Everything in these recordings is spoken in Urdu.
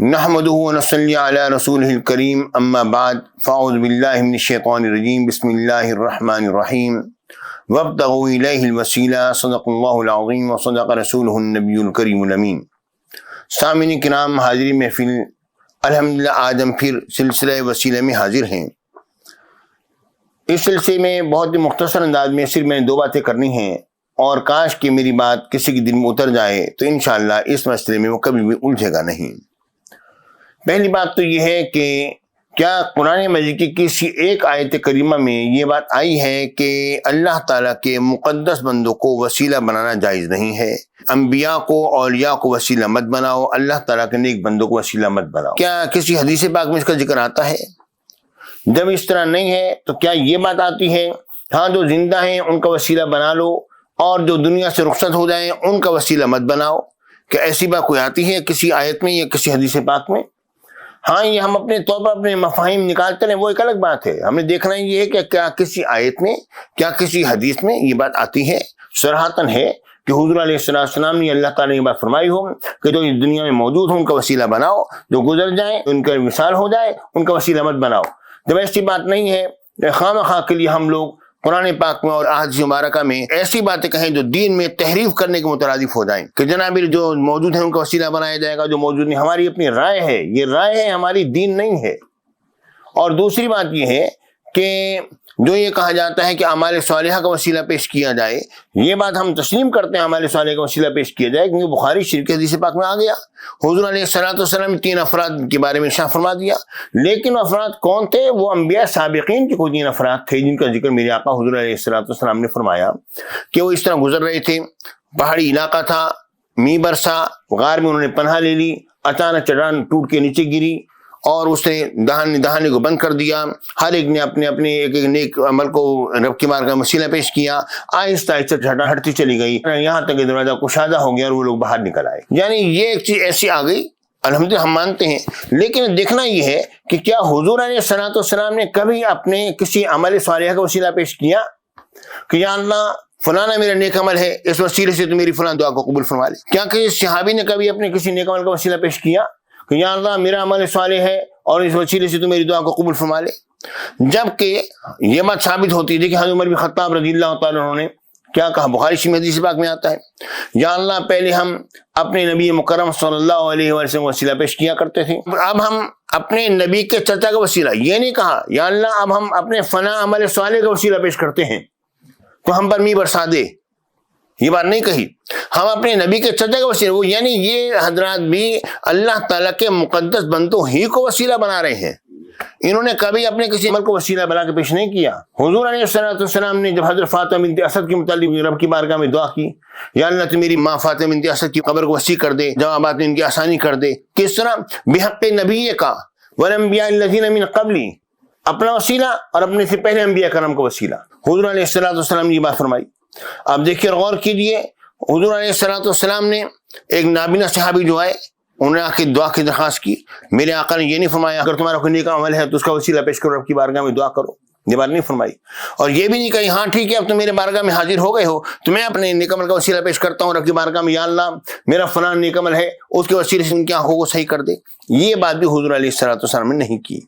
نحمدہ ونصلی علی رسولہ الکریم اما بعد فاعوذ باللہ من الشیطان الرجیم بسم اللہ الرحمن الرحیم وابتغوا الیہ الوسیلہ صدق اللہ العظیم وصدق رسولہ النبی الکریم الامین۔ سامعین کرام، حاضرین محفل، الحمدللہ آج ہم پھر سلسلہ وسیلہ میں حاضر ہیں۔ اس سلسلے میں بہت ہی مختصر انداز میں صرف میں نے دو باتیں کرنی ہیں، اور کاش کہ میری بات کسی کے دل میں اتر جائے تو انشاءاللہ اس مسئلے میں وہ کبھی بھی الجھے گا نہیں۔ پہلی بات تو یہ ہے کہ کیا قرآن مجید کی کسی ایک آیت کریمہ میں یہ بات آئی ہے کہ اللہ تعالیٰ کے مقدس بندوں کو وسیلہ بنانا جائز نہیں ہے؟ انبیاء کو، اولیاء کو وسیلہ مت بناؤ، اللہ تعالیٰ کے نیک بندوں کو وسیلہ مت بناؤ۔ کیا کسی حدیث پاک میں اس کا ذکر آتا ہے؟ جب اس طرح نہیں ہے تو کیا یہ بات آتی ہے ہاں جو زندہ ہیں ان کا وسیلہ بنا لو اور جو دنیا سے رخصت ہو جائیں ان کا وسیلہ مت بناؤ؟ کیا ایسی بات کوئی آتی ہے کسی آیت میں یا کسی حدیث پاک میں؟ ہاں، یہ ہم اپنے طور پر اپنے مفاہیم نکالتے ہیں، وہ ایک الگ بات ہے۔ ہمیں دیکھنا یہ ہے کہ کیا کسی آیت میں، کیا کسی حدیث میں یہ بات آتی ہے، صراحتاً ہے کہ حضور علیہ السلام نے، اللہ تعالیٰ نے یہ بات فرمائی ہو کہ جو اس دنیا میں موجود ہوں ان کا وسیلہ بناؤ، جو گزر جائیں ان کا مثال ہو جائے ان کا وسیلہ مت بناؤ۔ جب ایسی بات نہیں ہے کہ خواہ کے لیے ہم لوگ قرآن پاک میں اور احادیث مبارکہ میں ایسی باتیں کہیں جو دین میں تحریف کرنے کے مترادف ہو جائیں کہ جناب جو موجود ہیں ان کا وسیلہ بنایا جائے گا، جو موجود نہیں، ہماری اپنی رائے ہے، یہ رائے ہے، ہماری دین نہیں ہے۔ اور دوسری بات یہ ہے کہ جو یہ کہا جاتا ہے کہ اعمال صالحہ کا وسیلہ پیش کیا جائے، یہ بات ہم تسلیم کرتے ہیں، اعمال صالحہ کا وسیلہ پیش کیا جائے، کیونکہ بخاری شریف کے حدیث پاک میں آ گیا۔ حضور علیہ السلام نے 3 افراد کے بارے میں ارشاد فرما دیا، لیکن افراد کون تھے؟ وہ انبیاء سابقین کے کوئی 3 افراد تھے جن کا ذکر میرے آقا حضور علیہ السلام نے فرمایا کہ وہ اس طرح گزر رہے تھے، پہاڑی علاقہ تھا، می برسا، غار میں انہوں نے پناہ لے لی، اچانک چٹان ٹوٹ کے نیچے گری اور اس نے دہانے کو بند کر دیا۔ ہر ایک نے اپنے ایک نیک عمل کو رب کی بارگاہ میں وسیلہ پیش کیا، آہستہ آہستہ چٹان ہٹتی چلی گئی، یہاں تک کہ دروازہ کشادہ ہو گیا اور وہ لوگ باہر نکل آئے۔ یعنی یہ ایک چیز ایسی آ گئی، الحمدللہ ہم مانتے ہیں، لیکن دیکھنا یہ ہے کہ کیا حضور علیہ السلام نے کبھی اپنے کسی عمل صالحہ کا وسیلہ پیش کیا کہ یا اللہ فلانا میرا نیک عمل ہے، اس وسیلے سے تو میری فلاں دعا کو قبول فرما لے؟ کیا کسی صحابی نے کبھی اپنے کسی نیک عمل کا وسیلہ پیش کیا کہ یا اللہ میرا عمل صالح ہے اور اس وسیلے سے تو میری دعا کو قبول فرما لے؟ جبکہ یہ بات ثابت ہوتی ہے کہ حضرت عمر بن خطاب رضی اللہ تعالیٰ عنہ نے کیا کہا، بخاری شریف حدیث پاک میں آتا ہے، یا اللہ پہلے ہم اپنے نبی مکرم صلی اللہ علیہ وسلم وسیلہ پیش کیا کرتے تھے، اب ہم اپنے نبی کے چچا کا وسیلہ، یہ نہیں کہا یا اللہ اب ہم اپنے فلاں عمل صالح کا وسیلہ پیش کرتے ہیں تو ہم پر می برسا دے، یہ بات نہیں کہی، ہم اپنے نبی کے چچا کا وسیلہ، وہ یعنی یہ حضرات بھی اللہ تعالیٰ کے مقدس بندوں ہی کو وسیلہ بنا رہے ہیں، انہوں نے کبھی اپنے کسی عمل کو وسیلہ بنا کے پیش نہیں کیا۔ حضور علیہ السلام نے جب حضرت فاطمہ بنت اسد کے متعلق رب کی بارگاہ میں دعا کی، یا اللہ تو میری ماں فاطمہ بنت اسد کی قبر کو وسیع کر دے، جوابات میں ان کی آسانی کر دے، کس طرح؟ بحق نبی کا والانبیاء الذین من قبلی، اپنا وسیلہ اور اپنے سے پہلے انبیاء کرام کا وسیلہ۔ حضور علیہ السلام نے یہ بات فرمائی۔ اب دیکھیے اور غور کیجیے، حضور علیہ السلام نے ایک نابینا صحابی جو آئے انہوں نے آ کے دعا کی درخواست کی، میرے آقا نے یہ نہیں فرمایا اگر تمہارا کوئی نیک عمل ہے تو اس کا وسیلہ پیش کرو، رب کی بارگاہ میں دعا کرو، یہ بات نہیں فرمائی۔ اور یہ بھی نہیں کہی ہاں ٹھیک ہے اب تم میرے بارگاہ میں حاضر ہو گئے ہو تو میں اپنے نیک عمل کا وسیلہ پیش کرتا ہوں رب کی بارگاہ میں، یا اللہ میرا فلاں نیک عمل ہے اس کے وسیلے سے ان کی آنکھوں کو صحیح کر دے۔ یہ بات بھی حضور علیہ السلام نے نہیں کی،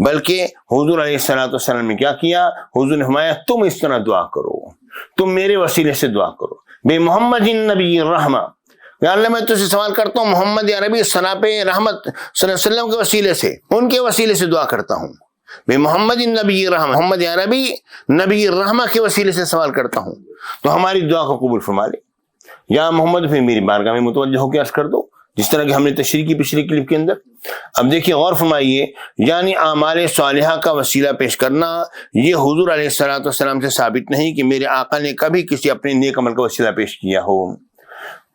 بلکہ حضور علیہ السلام نے کیا کیا؟ حضور نے فرمایا تم اس طرح دعا کرو، تم میرے وسیلے سے دعا کرو، بے محمد نبی الرحمہ، یا اللہ میں تجھ سے سوال کرتا ہوں محمد عربی صناب رحمت صلی اللہ علیہ وسلم کے وسیلے سے، ان کے وسیلے سے دعا کرتا ہوں، بے محمد نبی الرحمہ، محمد عربی نبی الرحمہ کے وسیلے سے سوال کرتا ہوں تو ہماری دعا کو قبول فرما لے۔ یا محمد پھر میری بارگاہ میں متوجہ ہو کے عرض کر دو، جس طرح کہ ہم نے تشریح کی پچھلی کلپ کے اندر۔ اب دیکھیے غور فرمائیے، یعنی اعمال صالحہ کا وسیلہ پیش کرنا یہ حضور علیہ السلام سے ثابت نہیں کہ میرے آقا نے کبھی کسی اپنے نیک عمل کا وسیلہ پیش کیا ہو۔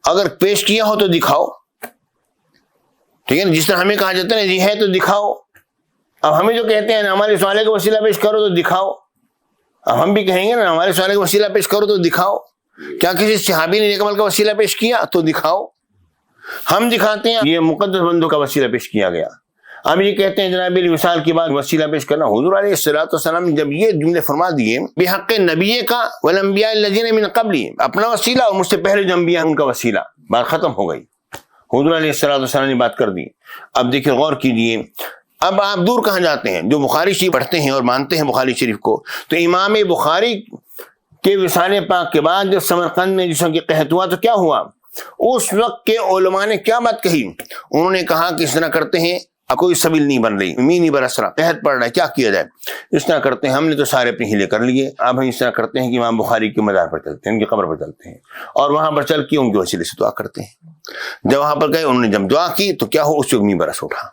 اگر پیش کیا ہو تو دکھاؤ، ٹھیک ہے نا، جس طرح ہمیں کہا جاتا ہے یہ ہے تو دکھاؤ۔ اب ہمیں جو کہتے ہیں ہمارے صالح کا وسیلہ پیش کرو تو دکھاؤ، اب ہم بھی کہیں گے نا ہمارے صالح کا وسیلہ پیش کرو تو دکھاؤ۔ کیا کسی صحابی نے نیک عمل کا وسیلہ پیش کیا تو دکھاؤ، ہم دکھاتے ہیں یہ مقدس بندوں کا وسیلہ پیش کیا گیا۔ اب یہ کہتے ہیں جناب وصال کے بعد وسیلہ پیش کرنا، حضور علیہ السلام نے جب یہ جملے فرما دیے بحق نبی کا والانبیاء الذین من قبلی، اپنا وسیلہ اور مجھ سے پہلے جو انبیاء ان کا وسیلہ، بات ختم ہو گئی۔ حضور علیہ السلام نے بات کر دی۔ اب دیکھیں غور کیجئے، اب آپ دور کہاں جاتے ہیں؟ جو بخاری شریف پڑھتے ہیں اور مانتے ہیں بخاری شریف کو، تو امام بخاری کے وصال پاک کے بعد جب سمرقند میں جس وقت قحط ہوا تو کیا ہوا؟ اس وقت کے علماء نے کیا بات کہی؟ انہوں نے کہا کہ اس طرح کرتے ہیں، کوئی سبیل نہیں بن رہی، می نہیں برس رہا، قحط پڑ رہا ہے، کیا کیا جائے؟ اس طرح کرتے ہیں، ہم نے تو سارے اپنے ہیلے کر لیے، اب ہم اس طرح کرتے ہیں کہ امام بخاری کے مزار پر چلتے ہیں، ان کی قبر پر چلتے ہیں، اور وہاں پر چل کے ان کے وسیلے سے دعا کرتے ہیں۔ جب وہاں پر گئے، انہوں نے جب دعا کی تو کیا ہو؟ اس وقت می برس اٹھا۔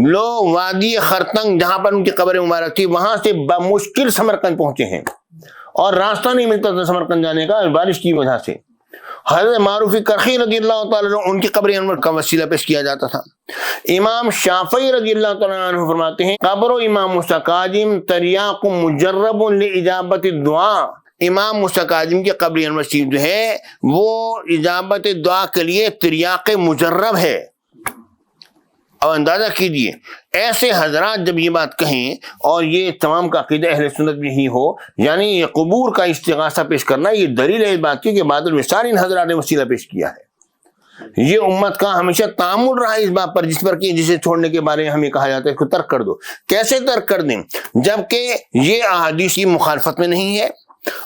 لوگ وادی خرطنگ جہاں پر ان کی قبر مبارک تھی وہاں سے بمشکل سمرقند پہنچے ہیں، اور راستہ نہیں ملتا تھا سمرقند جانے کا بارش کی وجہ سے۔ حضرت معروف کرخی رضی اللہ تعالیٰ عنہ ان کی قبر انور کا وسیلہ پیش کیا جاتا تھا۔ امام شافعی رضی اللہ تعالیٰ عنہ فرماتے ہیں، قبر امام موسیٰ کاظم تریاق مجرب لإجابت الدعاء۔ امام موسیٰ کاظم کی قبر انور شریف جو ہے وہ اجابت دعا کے لیے تریاق مجرب ہے۔ اور اندازہ کیجئے، ایسے حضرات جب یہ بات کہیں اور یہ تمام کا عقیدہ اہل سنت بھی ہی ہو، یعنی یہ قبور کا استغاثہ پیش کرنا، یہ دلیل ہے اس بات کی کہ بعد الوصال ان حضرات نے وسیلہ پیش کیا ہے۔ یہ امت کا ہمیشہ تعامل رہا اس بات پر، جس پر کہ جسے چھوڑنے کے بارے میں ہمیں کہا جاتا ہے اس کو ترک کر دو۔ کیسے ترک کر دیں جبکہ یہ احادیث کی مخالفت میں نہیں ہے،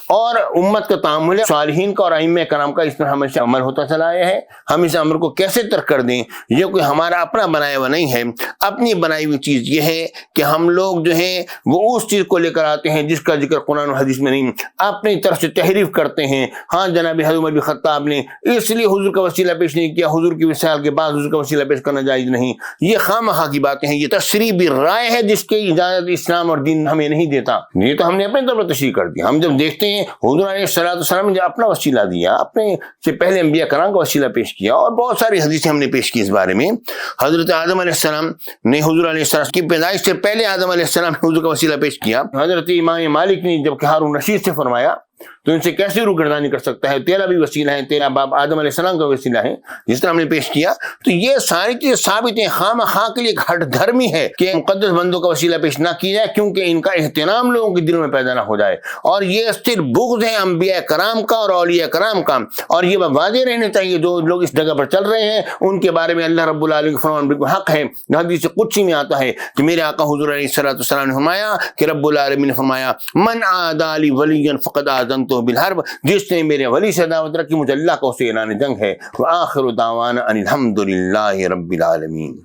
اور امت کا تعامل صالحین کا اور ائمہ کرام کا اس پر ہمیشہ عمل ہوتا چلا آیا ہے؟ ہم اس عمل کو کیسے ترک کر دیں؟ یہ کوئی ہمارا اپنا بنایا ہوا نہیں ہے، اپنی بنائی ہوئی چیز یہ ہے کہ ہم لوگ جو ہے وہ اس چیز کو لے کر آتے ہیں جس کا ذکر قرآن و حدیث میں نہیں، اپنی طرف سے تحریف کرتے ہیں۔ ہاں جناب حضرت عمر بن خطاب نے اس لیے حضور کا وسیلہ پیش نہیں کیا، حضور کی وصال کے بعد حضور کا وسیلہ پیش کرنا جائز نہیں، یہ خواہ مخواہ کی باتیں ہیں، یہ تشریح رائے ہے جس کی اجازت اسلام اور دین ہمیں نہیں دیتا۔ یہ تو ہم نے اپنے طور پر تشریح کر دیا۔ ہم جب دیکھتے ہیں حضور علیہ السلام نے اپنا وسیلہ دیا، اپنے سے پہلے انبیاء کرام کا وسیلہ پیش کیا، اور بہت ساری حدیثیں ہم نے پیش کی اس بارے میں۔ حضرت آدم علیہ السلام نے حضور علیہ السلام کی پیدائش سے پہلے آدم علیہ السلام نے حضور کا وسیلہ پیش کیا۔ حضرت امام مالک نے جب کہ ہارون رشید سے فرمایا تو ان سے کیسے روگردانی کر سکتا ہے؟ تیرا بھی وسیلہ ہے، تیرا باپ آدم علیہ السلام کا وسیلہ ہے، جس طرح ہم نے پیش کیا۔ تو یہ ساری چیزیں ثابت ہیں، خواہ مخواہ کے لیے ہٹ دھرمی ہے کہ مقدس بندوں کا وسیلہ پیش نہ کیا جائے، کیونکہ ان کا اہتمام لوگوں کے دلوں میں پیدا نہ ہو جائے، اور یہ صرف بغض ہے انبیاء کرام کا اور اولیاء کرام کا، اور یہ واضح رہنے چاہیے جو لوگ اس جگہ پر چل رہے ہیں ان کے بارے میں اللہ رب العالمین کا فرمان بالکل حق ہے۔ حدیث قدسی میں آتا ہے کہ میرے آقا حضور علیہ السلام نے فرمایا کہ رب العالمین نے فرمایا، من عادى لي وليا فقد آذنته بالحرب، جس نے میرے ولی سے دعوت رکھی مجھے اللہ کا اسے اعلان جنگ ہے۔ وآخر دعوانا ان الحمد للہ رب العالمین۔